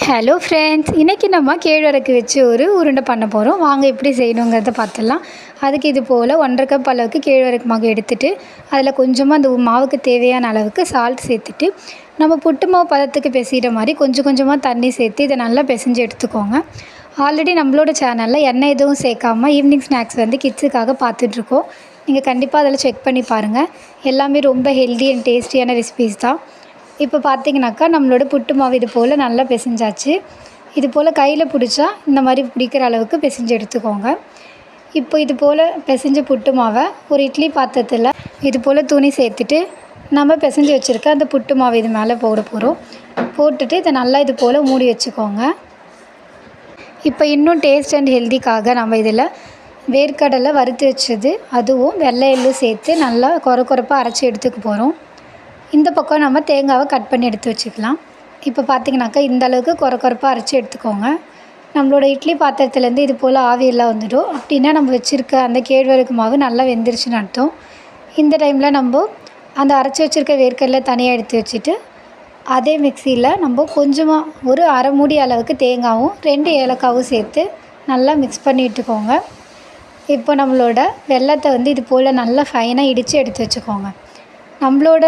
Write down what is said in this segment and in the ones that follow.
Hello friends, இன்றைக்கி நம்ம கேழ்வரகு வச்சு ஒரு உருண்டை பண்ண போகிறோம். வாங்க எப்படி செய்யணுங்கிறத பார்த்துடலாம். அதுக்கு இது போல் 1½ கப் அளவுக்கு கேழ்வரகு மாவு எடுத்துகிட்டு அதில் கொஞ்சமாக அந்த மாவுக்கு தேவையான அளவுக்கு சால்ட் சேர்த்துட்டு நம்ம புட்டு மாவு பதத்துக்கு பிசைகிற மாதிரி கொஞ்சம் கொஞ்சமாக தண்ணி சேர்த்து இதை நல்லா பிசைஞ்சு எடுத்துக்கோங்க. ஆல்ரெடி நம்மளோட சேனலில் எண்ணெய் எதுவும் சேர்க்காமல் ஈவினிங் ஸ்நாக்ஸ் வந்து கிட்ஸுக்காக பார்த்துட்ருக்கோம். நீங்கள் கண்டிப்பாக அதில் செக் பண்ணி பாருங்கள். எல்லாமே ரொம்ப ஹெல்தி அண்ட் டேஸ்டியான ரெசிபீஸ் தான். இப்போ பார்த்தீங்கன்னாக்கா நம்மளோட புட்டு மாவு இது போல் நல்லா பிசைஞ்சாச்சு. இது போல் கையில் பிடிச்சா இந்த மாதிரி பிடிக்கிற அளவுக்கு பிசைஞ்சு எடுத்துக்கோங்க. இப்போ இது போல் பிசைஞ்ச புட்டு மாவை ஒரு இட்லி பாத்திரத்தில் இது போல் துணி சேர்த்துட்டு நம்ம பிசைஞ்சு வச்சுருக்க அந்த புட்டு மாவு இது மேலே போட போகிறோம். போட்டுட்டு இதை நல்லா இது போல் மூடி வச்சுக்கோங்க. இப்போ இன்னும் டேஸ்ட் அண்ட் ஹெல்திக்காக நம்ம இதில் வேர்க்கடலை வறுத்து வச்சது அதுவும் வெள்ளை எள்ளு சேர்த்து நல்லா கொரப்பாக அரைச்சி எடுத்துக்க போகிறோம். இந்த பக்கம் நம்ம தேங்காவை கட் பண்ணி எடுத்து வச்சுக்கலாம். இப்போ பார்த்திங்கனாக்கா இந்த அளவுக்கு கொரப்பாக அரைச்சி எடுத்துக்கோங்க. நம்மளோட இட்லி பாத்திரத்துலேருந்து இது போல் ஆவியெல்லாம் வந்துடும். அப்படின்னா நம்ம வச்சுருக்க அந்த கேழ்வரகு மாவு நல்லா வெந்துருச்சுன்னு அர்த்தம். இந்த டைமில் நம்ம அந்த அரைச்சி வச்சுருக்க வேர்க்கடலை தனியாக எடுத்து வச்சுட்டு அதே மிக்சியில் நம்ம கொஞ்சமாக ஒரு அரை மூடி அளவுக்கு தேங்காயும் 2 ஏலக்காவும் சேர்த்து நல்லா மிக்ஸ் பண்ணி விட்டுக்கோங்க. இப்போ நம்மளோட வெல்லத்தை வந்து இது போல் நல்லா ஃபைனாக இடித்து எடுத்து வச்சுக்கோங்க. நம்மளோட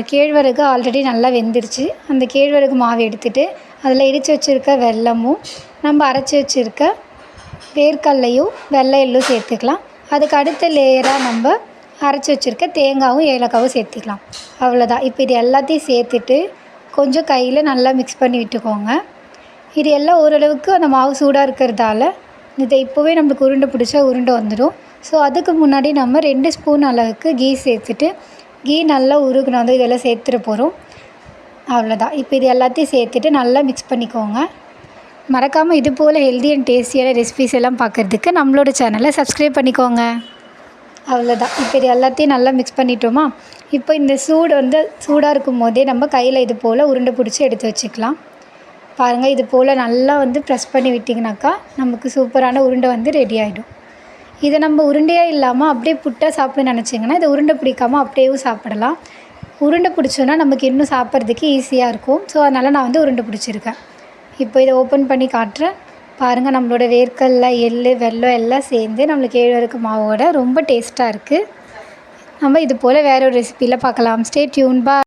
கேழ்வரகு ஆல்ரெடி நல்லா வெந்துருச்சு. அந்த கேழ்வரகு மாவு எடுத்துகிட்டு அதில் இடித்து வச்சுருக்க வெல்லமும் நம்ம அரைச்சி வச்சுருக்க வேர்க்கடலையும் வெள்ளை எள்ளும் சேர்த்துக்கலாம். அதுக்கு அடுத்த லேயராக நம்ம அரைச்சி வச்சுருக்க தேங்காயும் ஏலக்காவும் சேர்த்துக்கலாம். அவ்வளோதான். இப்போ இது எல்லாத்தையும் சேர்த்துட்டு கொஞ்சம் கையில் நல்லா மிக்ஸ் பண்ணி விட்டுக்கோங்க. இது எல்லாம் ஓரளவுக்கு அந்த மாவு சூடாக இருக்கிறதால இதை இப்போவே நம்மளுக்கு உருண்டை பிடிச்சா உருண்டை வந்துடும். ஸோ அதுக்கு முன்னாடி நம்ம 2 ஸ்பூன் அளவுக்கு கீ சேர்த்துட்டு கீ நல்லா உருகுனது இதெல்லாம் சேர்த்துட போகிறோம். அவ்வளோதான். இப்போ இது எல்லாத்தையும் சேர்த்துட்டு நல்லா மிக்ஸ் பண்ணிக்கோங்க. மறக்காமல் இது போல் ஹெல்தி அண்ட் டேஸ்டியான ரெசிபிஸ் எல்லாம் பார்க்குறதுக்கு நம்மளோட சேனலை சப்ஸ்கிரைப் பண்ணிக்கோங்க. அவ்வளோதான். இப்போ இது எல்லாத்தையும் நல்லா மிக்ஸ் பண்ணிட்டோமா. இப்போ இந்த சூடாக இருக்கும் போதே நம்ம கையில் இது போல் உருண்டை பிடிச்சி எடுத்து வச்சுக்கலாம். பாருங்கள், இது போல் நல்லா ப்ரெஸ் பண்ணி விட்டிங்கனாக்கா நமக்கு சூப்பரான உருண்டை ரெடி ஆகிடும். இதை நம்ம உருண்டையாக இல்லாமல் அப்படியே புட்டாக சாப்பிட நினச்சிங்கன்னா இதை உருண்டை பிடிக்காமல் அப்படியேவும் சாப்பிடலாம். உருண்டை பிடிச்சோன்னா நமக்கு இன்னும் சாப்பிட்றதுக்கு ஈஸியாக இருக்கும். ஸோ அதனால் நான் உருண்டை பிடிச்சிருக்கேன். இப்போ இதை ஓப்பன் பண்ணி காட்டுறேன். பாருங்கள், நம்மளோட வேர்க்கடலை எள்ளு வெல்லம் எல்லாம் சேர்ந்து நம்மளுக்கு கேழ்வரகு மாவோட ரொம்ப டேஸ்ட்டாக இருக்குது. நம்ம இது போல் வேறு ஒரு ரெசிபியில் பார்க்கலாம். Stay tuned. பாய்.